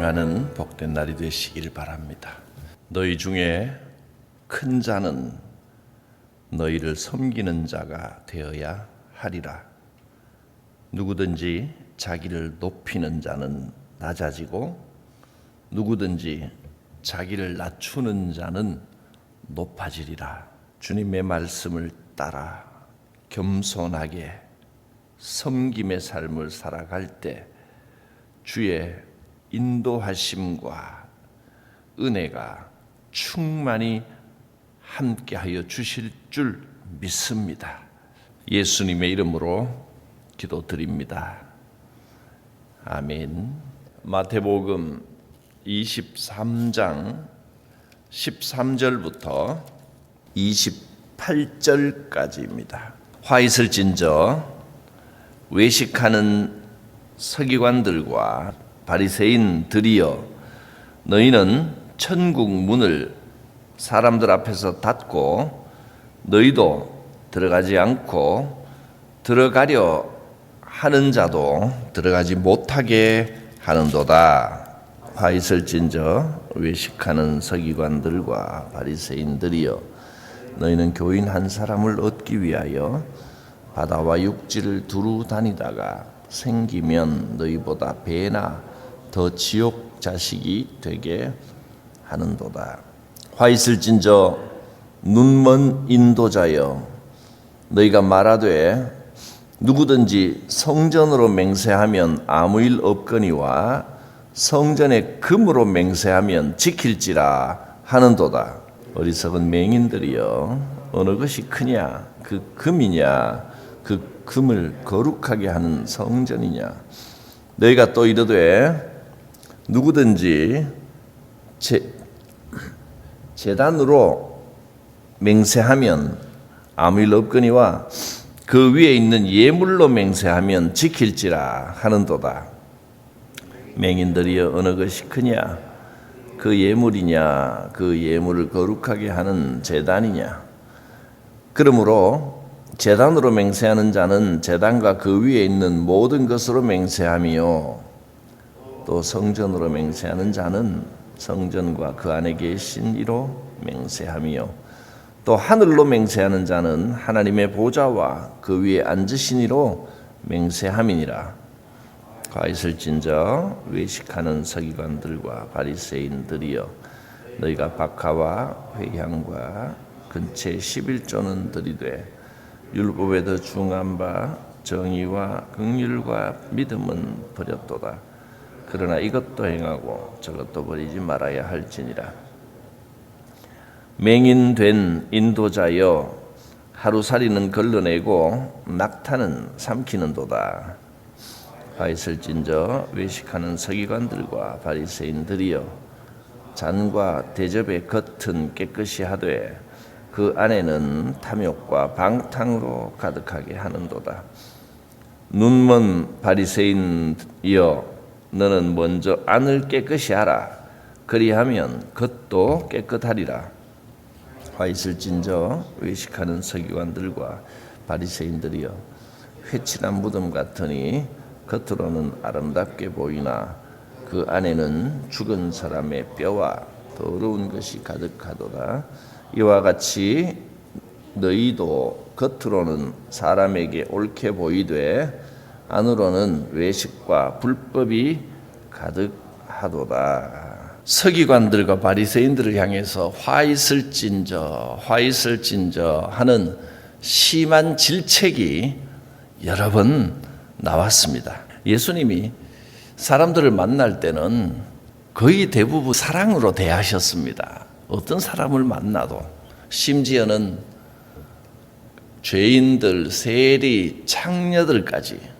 행하는 복된 날이 되시길 바랍니다. 너희 중에 큰 자는 너희를 섬기는 자가 되어야 하리라. 누구든지 자기를 높이는 자는 낮아지고 누구든지 자기를 낮추는 자는 높아지리라. 주님의 말씀을 따라 겸손하게 섬김의 삶을 살아갈 때 주의 인도하심과 은혜가 충만히 함께하여 주실 줄 믿습니다. 예수님의 이름으로 기도드립니다. 아멘. 마태복음 23장 13절부터 28절까지입니다. 화 있을진저 외식하는 서기관들과 바리새인들이여, 너희는 천국 문을 사람들 앞에서 닫고 너희도 들어가지 않고 들어가려 하는 자도 들어가지 못하게 하는도다. 화 있을진저 외식하는 서기관들과 바리새인들이여, 너희는 교인 한 사람을 얻기 위하여 바다와 육지를 두루 다니다가 생기면 너희보다 배나 더 지옥 자식이 되게 하는도다. 화 있을진저 눈먼 인도자여, 너희가 말하되 누구든지 성전으로 맹세하면 아무 일 없거니와 성전의 금으로 맹세하면 지킬지라 하는도다. 어리석은 맹인들이여, 어느 것이 크냐? 그 금이냐? 그 금을 거룩하게 하는 성전이냐? 너희가 또 이르되 누구든지 제단으로 맹세하면 아무 일 없거니와 그 위에 있는 예물로 맹세하면 지킬지라 하는도다. 맹인들이여, 어느 것이 크냐? 그 예물이냐? 그 예물을 거룩하게 하는 제단이냐? 그러므로 제단으로 맹세하는 자는 제단과 그 위에 있는 모든 것으로 맹세하며, 또 성전으로 맹세하는 자는 성전과 그 안에 계신 이로 맹세하며, 또 하늘로 맹세하는 자는 하나님의 보좌와 그 위에 앉으신 이로 맹세함이니라. 화 있을진저 외식하는 서기관들과 바리새인들이여, 너희가 박하와 회향과 근체 11조는 들이되 율법에 더 중한 바 정의와 긍휼과 믿음은 버렸도다. 그러나 이것도 행하고 저것도 버리지 말아야 할지니라. 맹인된 인도자여, 하루살이는 걸러내고 낙타는 삼키는도다. 화 있을진저 외식하는 서기관들과 바리새인들이여, 잔과 대접의 겉은 깨끗이 하되 그 안에는 탐욕과 방탕으로 가득하게 하는도다. 눈먼 바리새인이여, 너는 먼저 안을 깨끗이 하라. 그리하면 겉도 깨끗하리라. 화 있을진저 외식하는 서기관들과 바리새인들이여, 회칠한 무덤 같으니 겉으로는 아름답게 보이나 그 안에는 죽은 사람의 뼈와 더러운 것이 가득하도다. 이와 같이 너희도 겉으로는 사람에게 옳게 보이되 안으로는 외식과 불법이 가득하도다. 서기관들과 바리새인들을 향해서 화 있을진저 하는 심한 질책이 여러 번 나왔습니다. 예수님이 사람들을 만날 때는 거의 대부분 사랑으로 대하셨습니다. 어떤 사람을 만나도, 심지어는 죄인들, 세리, 창녀들까지,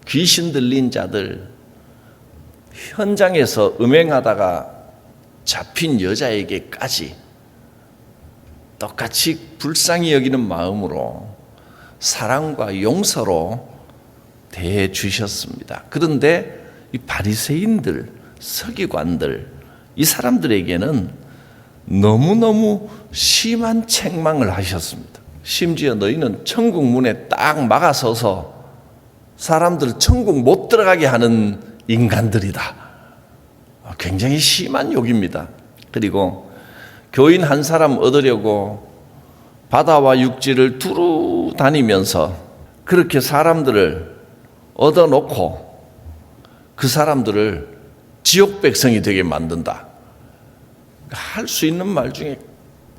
귀신 들린 자들, 현장에서 음행하다가 잡힌 여자에게까지 똑같이 불쌍히 여기는 마음으로 사랑과 용서로 대해 주셨습니다. 그런데 이 바리새인들, 서기관들, 이 사람들에게는 너무너무 심한 책망을 하셨습니다. 심지어 너희는 천국 문에 딱 막아서서 사람들 천국 못 들어가게 하는 인간들이다. 굉장히 심한 욕입니다. 그리고 교인 한 사람 얻으려고 바다와 육지를 두루 다니면서 그렇게 사람들을 얻어놓고 그 사람들을 지옥 백성이 되게 만든다. 할 수 있는 말 중에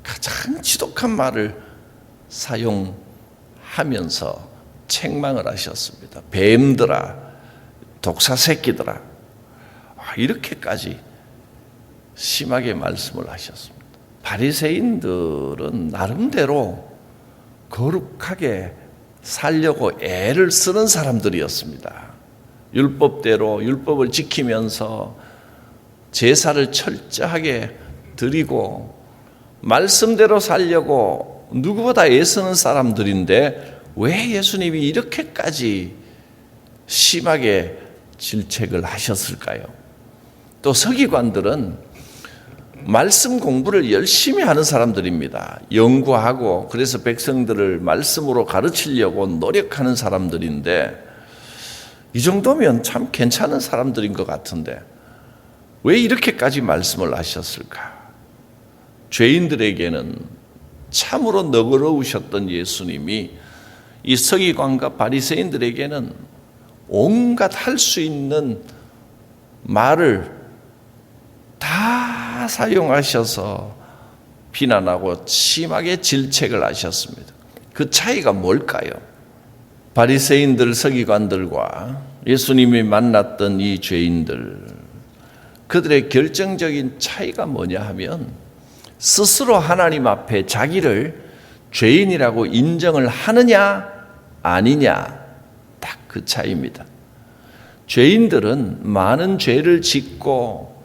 가장 지독한 말을 사용하면서 책망을 하셨습니다. 뱀들아, 독사 새끼들아, 이렇게까지 심하게 말씀을 하셨습니다. 바리새인들은 나름대로 거룩하게 살려고 애를 쓰는 사람들이었습니다. 율법대로 율법을 지키면서 제사를 철저하게 드리고 말씀대로 살려고 누구보다 애쓰는 사람들인데 왜 예수님이 이렇게까지 심하게 질책을 하셨을까요? 또 서기관들은 말씀 공부를 열심히 하는 사람들입니다. 연구하고 그래서 백성들을 말씀으로 가르치려고 노력하는 사람들인데 이 정도면 참 괜찮은 사람들인 것 같은데 왜 이렇게까지 말씀을 하셨을까? 죄인들에게는 참으로 너그러우셨던 예수님이 이 서기관과 바리새인들에게는 온갖 할 수 있는 말을 다 사용하셔서 비난하고 심하게 질책을 하셨습니다. 그 차이가 뭘까요? 바리새인들, 서기관들과 예수님이 만났던 이 죄인들, 그들의 결정적인 차이가 뭐냐 하면 스스로 하나님 앞에 자기를 죄인이라고 인정을 하느냐 아니냐, 딱 그 차이입니다. 죄인들은 많은 죄를 짓고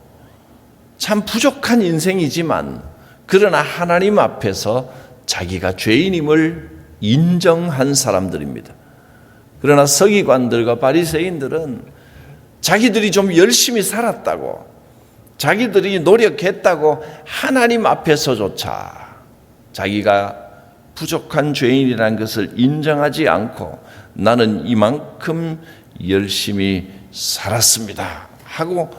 참 부족한 인생이지만 그러나 하나님 앞에서 자기가 죄인임을 인정한 사람들입니다. 그러나 서기관들과 바리새인들은 자기들이 좀 열심히 살았다고, 자기들이 노력했다고 하나님 앞에서조차 자기가 부족한 죄인이라는 것을 인정하지 않고 나는 이만큼 열심히 살았습니다 하고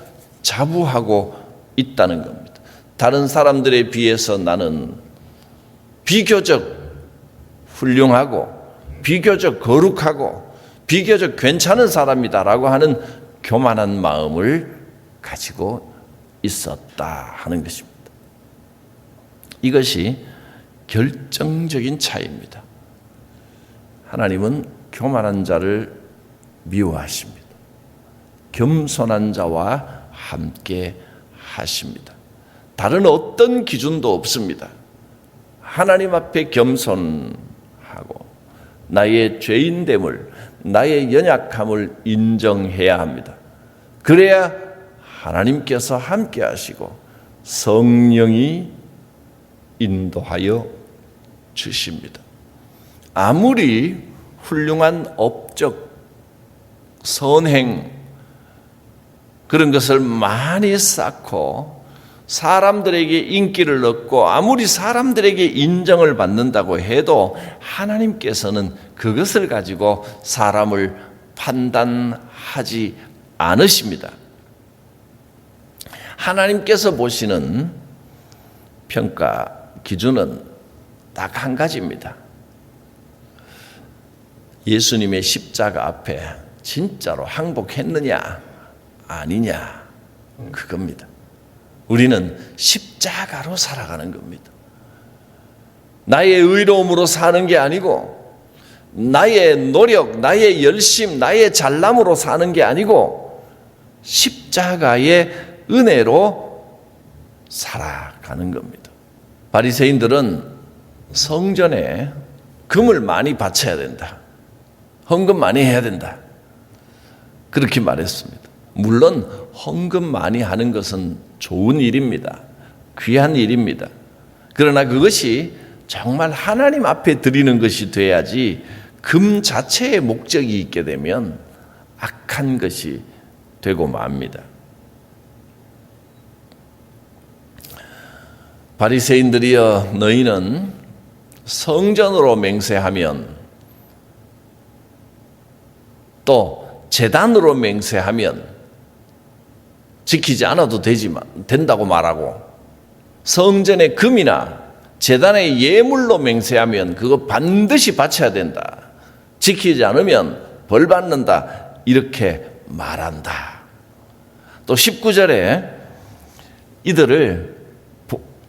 자부하고 있다는 겁니다. 다른 사람들에 비해서 나는 비교적 훌륭하고 비교적 거룩하고 비교적 괜찮은 사람이다라고 하는 교만한 마음을 가지고 있었다 하는 것입니다. 이것이 결정적인 차이입니다. 하나님은 교만한 자를 미워하십니다. 겸손한 자와 함께 하십니다. 다른 어떤 기준도 없습니다. 하나님 앞에 겸손하고 나의 죄인됨을, 나의 연약함을 인정해야 합니다. 그래야 하나님께서 함께 하시고 성령이 인도하여 주십니다. 아무리 훌륭한 업적, 선행 그런 것을 많이 쌓고 사람들에게 인기를 얻고 아무리 사람들에게 인정을 받는다고 해도 하나님께서는 그것을 가지고 사람을 판단하지 않으십니다. 하나님께서 보시는 평가 기준은 딱 한 가지입니다. 예수님의 십자가 앞에 진짜로 항복했느냐 아니냐, 그겁니다. 우리는 십자가로 살아가는 겁니다. 나의 의로움으로 사는 게 아니고 나의 노력, 나의 열심, 나의 잘남으로 사는 게 아니고 십자가의 은혜로 살아가는 겁니다. 바리새인들은 성전에 금을 많이 바쳐야 된다, 헌금 많이 해야 된다, 그렇게 말했습니다. 물론 헌금 많이 하는 것은 좋은 일입니다. 귀한 일입니다. 그러나 그것이 정말 하나님 앞에 드리는 것이 돼야지 금 자체의 목적이 있게 되면 악한 것이 되고 맙니다. 바리새인들이여, 너희는 성전으로 맹세하면 또 제단으로 맹세하면 지키지 않아도 된다고 말하고, 성전의 금이나 제단의 예물로 맹세하면 그거 반드시 바쳐야 된다, 지키지 않으면 벌 받는다, 이렇게 말한다. 또 19절에 이들을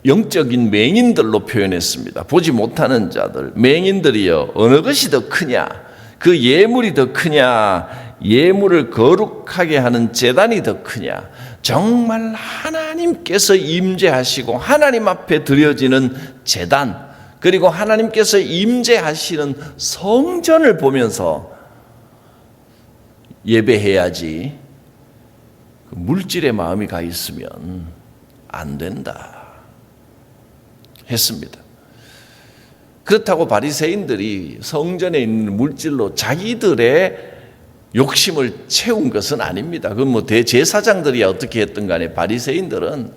영적인 맹인들로 표현했습니다. 보지 못하는 자들, 맹인들이여, 어느 것이 더 크냐? 그 예물이 더 크냐? 예물을 거룩하게 하는 제단이 더 크냐? 정말 하나님께서 임재하시고 하나님 앞에 드려지는 제단, 그리고 하나님께서 임재하시는 성전을 보면서 예배해야지, 물질의 마음이 가 있으면 안 된다 했습니다. 그렇다고 바리새인들이 성전에 있는 물질로 자기들의 욕심을 채운 것은 아닙니다. 그건 뭐 대제사장들이 어떻게 했든 간에 바리새인들은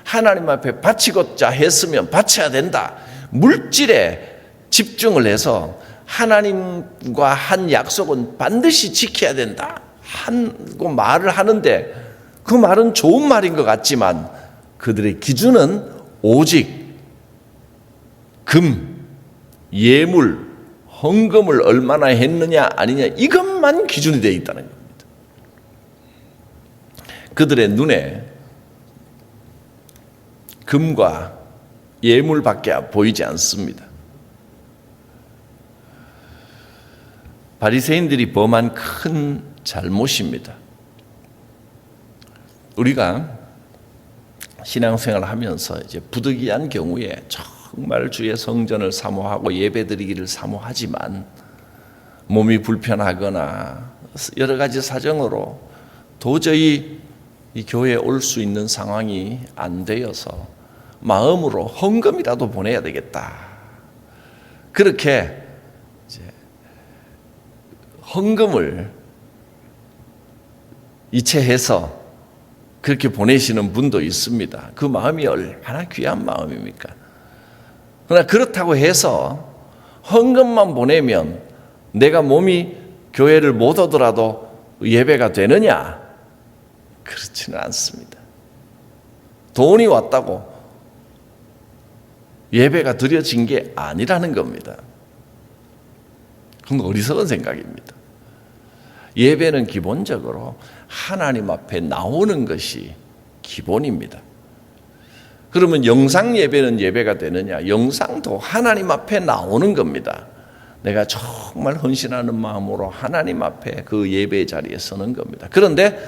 하나님 앞에 바치고자 했으면 바쳐야 된다, 물질에 집중을 해서 하나님과 한 약속은 반드시 지켜야 된다 하고 말을 하는데, 그 말은 좋은 말인 것 같지만 그들의 기준은 오직 금, 예물, 헌금을 얼마나 했느냐 아니냐, 이것만 기준이 되어 있다는 겁니다. 그들의 눈에 금과 예물밖에 보이지 않습니다. 바리새인들이 범한 큰 잘못입니다. 우리가 신앙생활을 하면서 이제 부득이한 경우에 정말 주의 성전을 사모하고 예배드리기를 사모하지만 몸이 불편하거나 여러 가지 사정으로 도저히 이 교회에 올 수 있는 상황이 안 되어서 마음으로 헌금이라도 보내야 되겠다, 그렇게 이제 헌금을 이체해서 그렇게 보내시는 분도 있습니다. 그 마음이 얼마나 귀한 마음입니까? 그러나 그렇다고 해서 헌금만 보내면 내가 몸이 교회를 못 오더라도 예배가 되느냐? 그렇지는 않습니다. 돈이 왔다고 예배가 드려진 게 아니라는 겁니다. 그건 어리석은 생각입니다. 예배는 기본적으로 하나님 앞에 나오는 것이 기본입니다. 그러면 영상 예배는 예배가 되느냐? 영상도 하나님 앞에 나오는 겁니다. 내가 정말 헌신하는 마음으로 하나님 앞에 그 예배 자리에 서는 겁니다. 그런데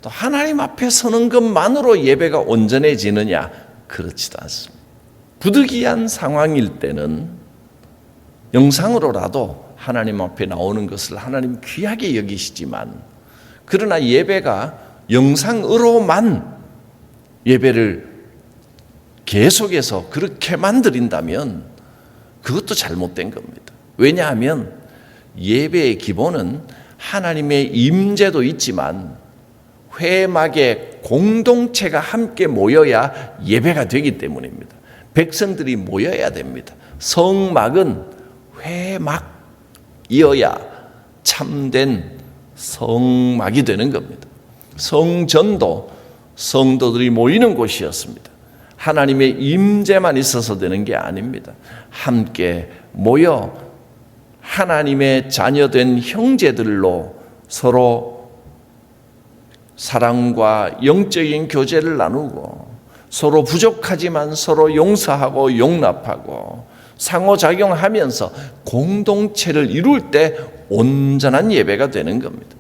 또 하나님 앞에 서는 것만으로 예배가 온전해지느냐? 그렇지도 않습니다. 부득이한 상황일 때는 영상으로라도 하나님 앞에 나오는 것을 하나님 귀하게 여기시지만, 그러나 예배가 영상으로만 예배를 계속해서 그렇게만 드린다면 그것도 잘못된 겁니다. 왜냐하면 예배의 기본은 하나님의 임재도 있지만 회막의 공동체가 함께 모여야 예배가 되기 때문입니다. 백성들이 모여야 됩니다. 성막은 회막이어야 참된 성막이 되는 겁니다. 성전도 성도들이 모이는 곳이었습니다. 하나님의 임재만 있어서 되는 게 아닙니다. 함께 모여 하나님의 자녀된 형제들로 서로 사랑과 영적인 교제를 나누고, 서로 부족하지만 서로 용서하고 용납하고 상호작용하면서 공동체를 이룰 때 온전한 예배가 되는 겁니다.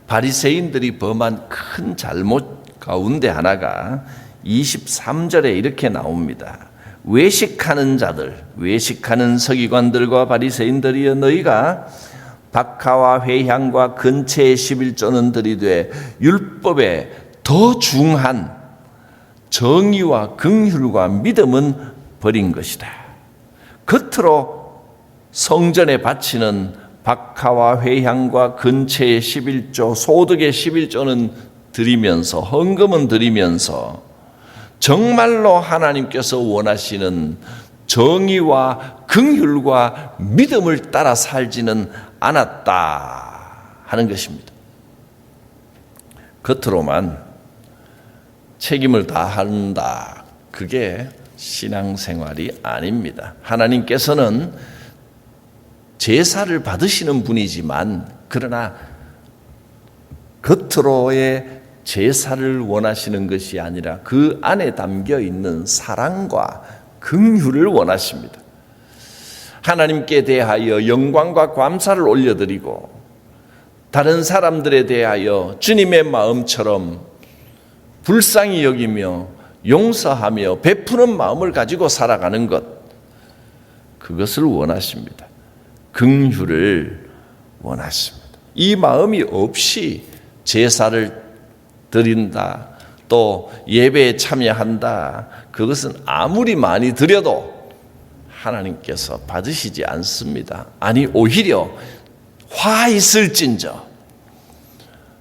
바리새인들이 범한 큰 잘못 가운데 하나가 23절에 이렇게 나옵니다. 외식하는 자들, 외식하는 서기관들과 바리새인들이여, 너희가 박하와 회향과 근체의 11조는 들이되 율법에 더 중한 정의와 긍휼과 믿음은 버린 것이다. 겉으로 성전에 바치는 박하와 회향과 근체의 11조, 소득의 11조는 드리면서, 헌금은 드리면서 정말로 하나님께서 원하시는 정의와 긍휼과 믿음을 따라 살지는 않았다 하는 것입니다. 겉으로만 책임을 다한다. 그게 신앙생활이 아닙니다. 하나님께서는 제사를 받으시는 분이지만 그러나 겉으로의 제사를 원하시는 것이 아니라 그 안에 담겨 있는 사랑과 긍휼을 원하십니다. 하나님께 대하여 영광과 감사를 올려드리고 다른 사람들에 대하여 주님의 마음처럼 불쌍히 여기며 용서하며 베푸는 마음을 가지고 살아가는 것, 그것을 원하십니다. 긍휼을 원하십니다. 이 마음이 없이 제사를 드린다, 또 예배에 참여한다, 그것은 아무리 많이 드려도 하나님께서 받으시지 않습니다. 아니 오히려 화 있을진저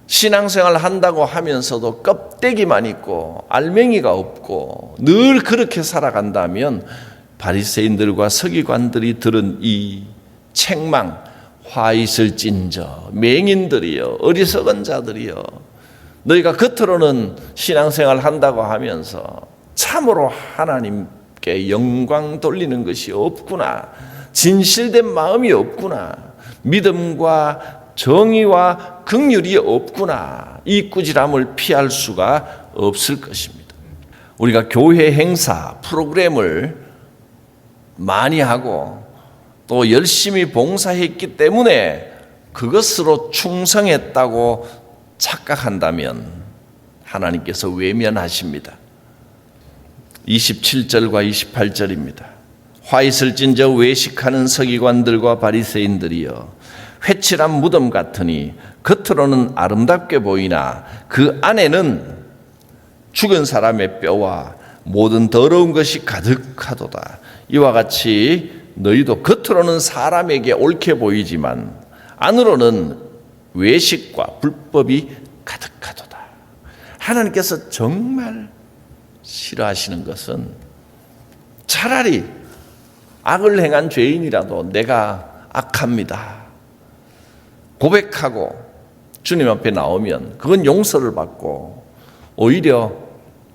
신앙생활 한다고 하면서도 껍데기만 있고 알맹이가 없고 늘 그렇게 살아간다면 바리새인들과 서기관들이 들은 이 책망, 화 있을진저 맹인들이여 어리석은 자들이여 너희가 겉으로는 신앙생활 한다고 하면서 참으로 하나님께 영광 돌리는 것이 없구나, 진실된 마음이 없구나, 믿음과 정의와 긍휼이 없구나, 이 꾸지람을 피할 수가 없을 것입니다. 우리가 교회 행사 프로그램을 많이 하고 또 열심히 봉사했기 때문에 그것으로 충성했다고 착각한다면 하나님께서 외면하십니다. 27절과 28절입니다. 화 있을진저 외식하는 서기관들과 바리새인들이여 회칠한 무덤 같으니 겉으로는 아름답게 보이나 그 안에는 죽은 사람의 뼈와 모든 더러운 것이 가득하도다. 이와 같이 너희도 겉으로는 사람에게 옳게 보이지만 안으로는 외식과 불법이 가득하도다. 하나님께서 정말 싫어하시는 것은 차라리 악을 행한 죄인이라도 내가 악합니다 고백하고 주님 앞에 나오면 그건 용서를 받고 오히려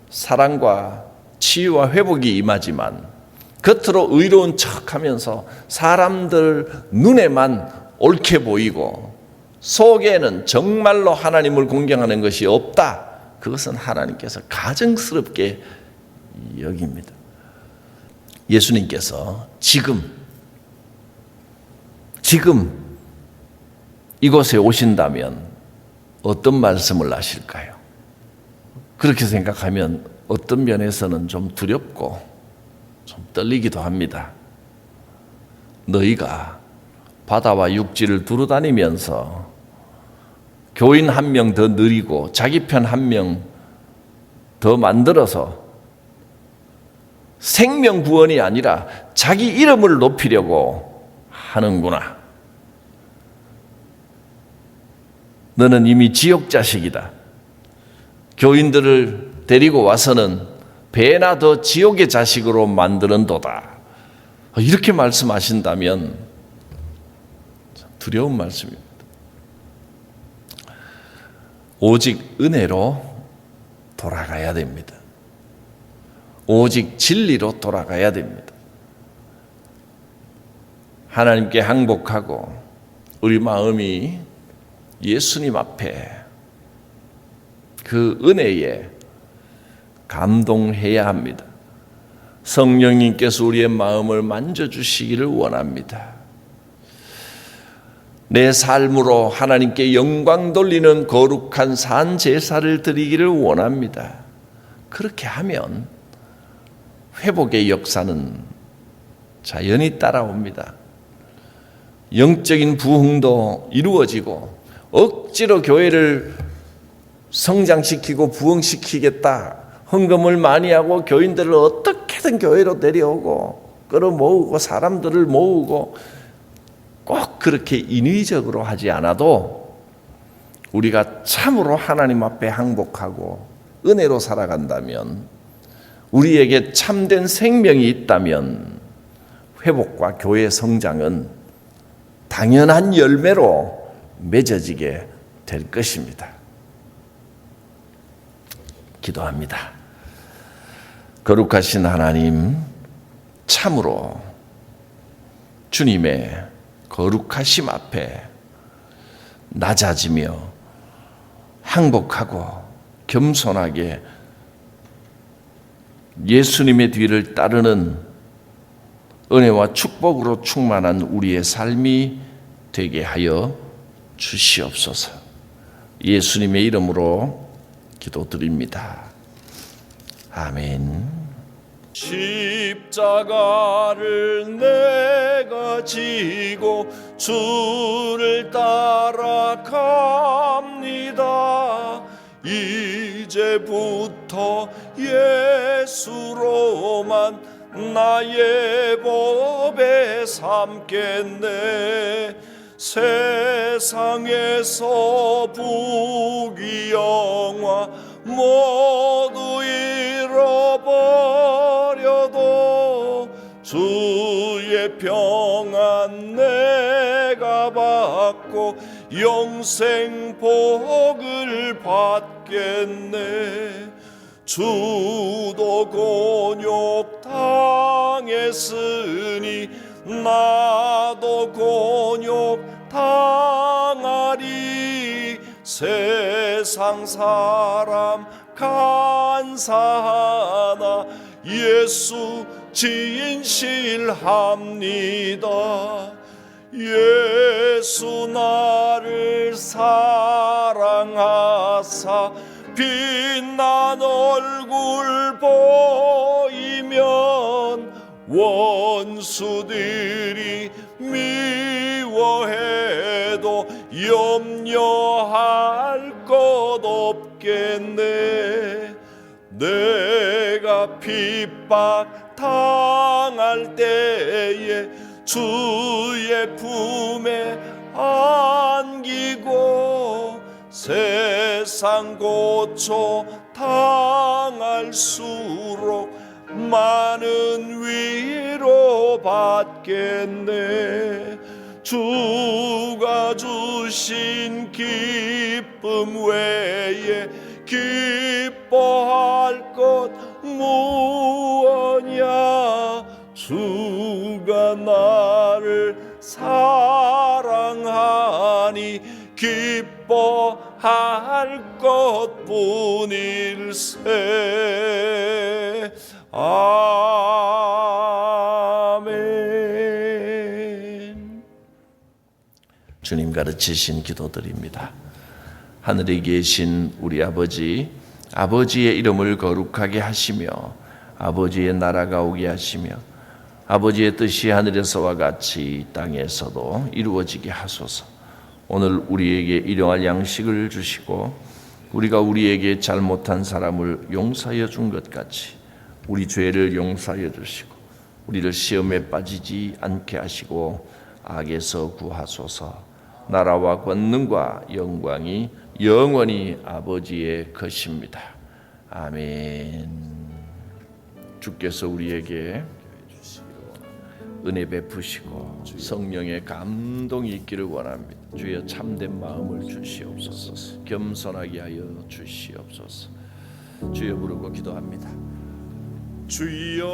사랑과 치유와 회복이 임하지만 겉으로 의로운 척하면서 사람들 눈에만 옳게 보이고 속에는 정말로 하나님을 공경하는 것이 없다. 그것은 하나님께서 가증스럽게 여깁니다. 예수님께서 지금 이곳에 오신다면 어떤 말씀을 하실까요? 그렇게 생각하면 어떤 면에서는 좀 두렵고 좀 떨리기도 합니다. 너희가 바다와 육지를 두루다니면서 교인 한 명 더 늘리고 자기 편 한 명 더 만들어서 생명 구원이 아니라 자기 이름을 높이려고 하는구나. 너는 이미 지옥 자식이다. 교인들을 데리고 와서는 배나 더 지옥의 자식으로 만드는도다. 이렇게 말씀하신다면 두려운 말씀입니다. 오직 은혜로 돌아가야 됩니다. 오직 진리로 돌아가야 됩니다. 하나님께 항복하고 우리 마음이 예수님 앞에 그 은혜에 감동해야 합니다. 성령님께서 우리의 마음을 만져주시기를 원합니다. 내 삶으로 하나님께 영광 돌리는 거룩한 산 제사를 드리기를 원합니다. 그렇게 하면 회복의 역사는 자연히 따라옵니다. 영적인 부흥도 이루어지고 억지로 교회를 성장시키고 부흥시키겠다, 헌금을 많이 하고 교인들을 어떻게든 교회로 내려오고 끌어모으고 사람들을 모으고 꼭 그렇게 인위적으로 하지 않아도 우리가 참으로 하나님 앞에 항복하고 은혜로 살아간다면, 우리에게 참된 생명이 있다면 회복과 교회 성장은 당연한 열매로 맺어지게 될 것입니다. 기도합니다. 거룩하신 하나님, 참으로 주님의 거룩하심 앞에 낮아지며 항복하고 겸손하게 예수님의 뒤를 따르는 은혜와 축복으로 충만한 우리의 삶이 되게 하여 주시옵소서. 예수님의 이름으로 기도드립니다. 아멘. 십자가를 내가 지고 주를 따라갑니다. 이제부터 예수로만 나의 법에 삼겠네. 세상에서 부귀영화 모두 잃어버려도 주의 평안 내가 받고 영생 복을 받겠네. 주도 곤욕 당했으니 나도 곤욕 당하리. 세상 사람 간사하나 예수 진실합니다. 예수 나를 사랑하사 빛난 얼굴 보이면 원수들이 미워해도 염려할 것 없겠네. 내가 핍박 당할 때에 주의 품에 안기고 세상 고초 당할수록 많은 위로 받겠네. 주가 주신 기쁨 외에 기뻐할 것 무엇냐. 주가 나를 사랑하니 기뻐할 것뿐일세. 아멘. 주님 가르치신 기도드립니다. 하늘에 계신 우리 아버지, 아버지의 이름을 거룩하게 하시며 아버지의 나라가 오게 하시며 아버지의 뜻이 하늘에서와 같이 땅에서도 이루어지게 하소서. 오늘 우리에게 일용할 양식을 주시고 우리가 우리에게 잘못한 사람을 용서하여 준 것 같이 우리 죄를 용서하여 주시고 우리를 시험에 빠지지 않게 하시고 악에서 구하소서. 나라와 권능과 영광이 영원히 아버지의 것입니다. 아멘. 주께서 우리에게 은혜 베푸시고 성령의 감동이 있기를 원합니다. 주여 참된 마음을 주시옵소서. 겸손하게 하여 주시옵소서. 주여 부르고 기도합니다. 주여